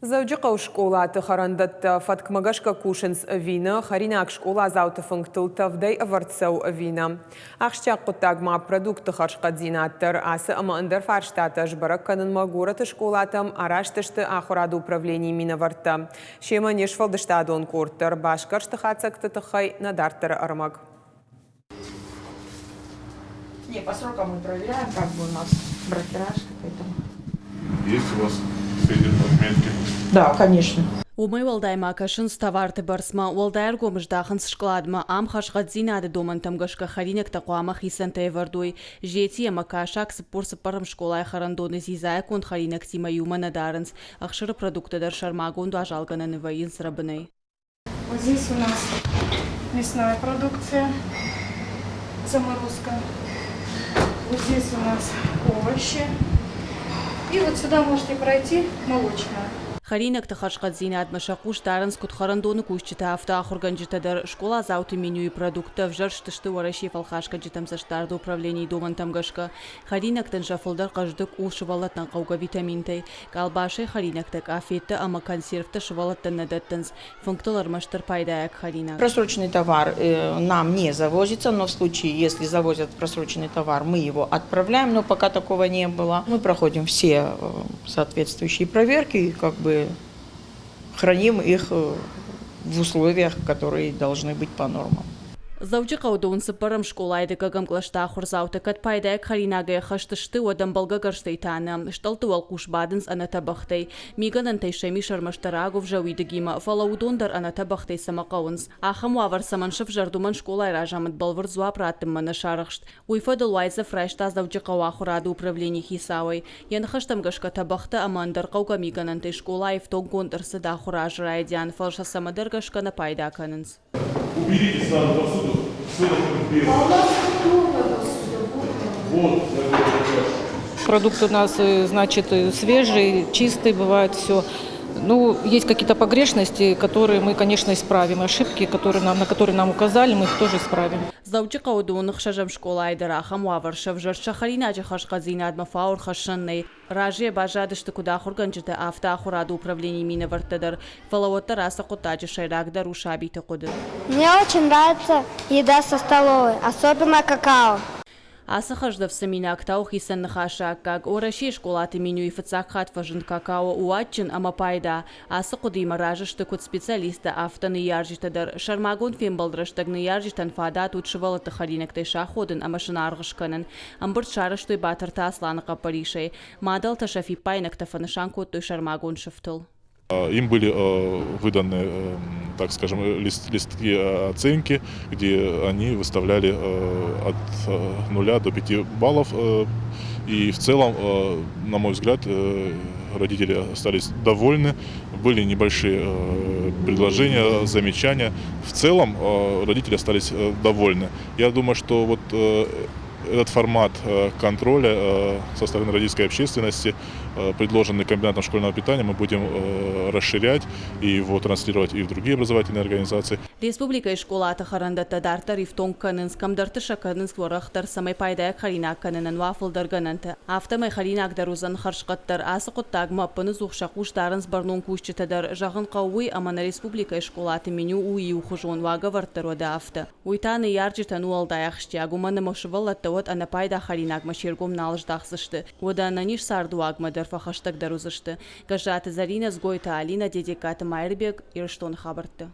Завджиқа школаты харандатта фаткмагашка кушинс вина, харинак школа заутафунктылта вдай аварцау вина. Ахштяк кутагма продукты харшкадзинаттар, асы ама андер фарштата жбарак канын магураты школатам араштышты ахураду управлений минаварта. Шема нешфалдыштадон курттар, башкаршты хацактытыхай надартар армаг. Не, по срокам мы проверяем, как бы у нас бракераж, поэтому... Есть у вас среди отметки? Да, конечно. Умай валдайма кашын ставарты барсма, валдайр гомждахын сшкладма, ам хашгадзинады домантам гашка харинек тақуама хисантай вардуй. Жети ама кашак сыппурсы парам школай харандоны зизая кон харинек тима юма надаранс. Ахшыры продукты дар шармагонду ажалгана нываин срабынай. Вот здесь у нас мясная продукция, заморозка. Вот здесь у нас овощи. И вот сюда можете пройти молочная. Харинек тахашкадзинад машакуш таранс кут харандоны кушчита авто ахурганджитадар школа зауты меню и продуктов жарштышты вараши фалхашка джитам заштарды управлений домантам гашка. Харинек танжафылдар каждык ул шывалаттан кауга витаминтай. Калбашай харинек так афетта ама консервта шывалаттан надаттанс. Функталар маштар пайдаяк харинек. Просроченный товар нам не завозится, но в случае, если завозят просроченный товар, мы его отправляем, но пока такого не было. Мы проходим все соответствующие проверки и как бы храним их в условиях, которые должны быть по нормам. Завджи қаудуын сыппарым школайды гагам клашта хурзауты кат пайдаяк харинагая хаштышты одан балга гарштайтаны. Шталты валкуш бадынс аната бахтай. Миган антайшами шармаштарагов жауидагима. Фалаудондар аната бахтай самақауынс. Ахам вавар саманшыв жардуман школай ражамыд балвар зуапраттым мана шарахшт. Уйфадыл вайза фрайшта завджи қауа хурады управление хисауай. Ян хаштам гашка табахты амандар қауга миган антай школай в тон контарсы да хуражрайдян. Фалша самадар гашка на пайдаканынс. Уберите сразу посуду, ссылок в Вот. Продукт у нас, значит, свежий, чистый, бывает все. Ну, есть какие-то погрешности, которые мы, конечно, исправим. Ошибки, на которые нам указали, мы их тоже исправим. Завджи қаудуын хшажам школай дарахам ваваршав жарша харинаджи хашқазинад мафаур хашаннай. Ражи бажадышты куда хурганджита авто ахураду управление минавартадар. Фалавотта раса кутаджи шайрагдар ушабита куды. Мне очень нравится еда со столовой, особенно какао. Асы хаждав самина актау хисан нахаша, как ораши школаты меню и фацак хатфажын какао уатчин амапайда. Асы кудима ражышты кут специалиста автаны яржитадар. Шармагон фембалдрыштагны яржитан фада тут шывалаты харинектай шаходын амашына аргышканын. Амбырт шарыштой батырта асланы капаришей. Мадал ташафи пайнакта фанышанку той шармагон шыфтыл. Им были выданы, так скажем, листки оценки, где они выставляли от 0 до 5 баллов. И в целом, на мой взгляд, родители остались довольны. Были небольшие предложения, замечания. В целом, родители остались довольны. Я думаю, что вот этот формат контроля со стороны родительской общественности, предложенный комбинатом школьного питания, мы будем расширять и его транслировать и в другие образовательные организации. Республика и школа тахарандата дартар и в тонканынс, камдарты шаканынс ворахтар самай пайдаяк харинакканынын вафылдаргананты. Автомай харинак дарузан харшқаттар асықыттагма аппыны зухшақуш дарынс барнон кушчитадар жағын қауы амана республика и школа меню уи ухужон вага варттар ода авты. Уйтаны ярджитан уалдаяқшти агуманы мошывалатта вот ана пайда харинак маширгом налждахсышты. Ода ананиш сардуагма дарфахаштаг дарузышты. Гажаты Зарина сгойта Алина дедикаты Майрбег ирштон хабарты.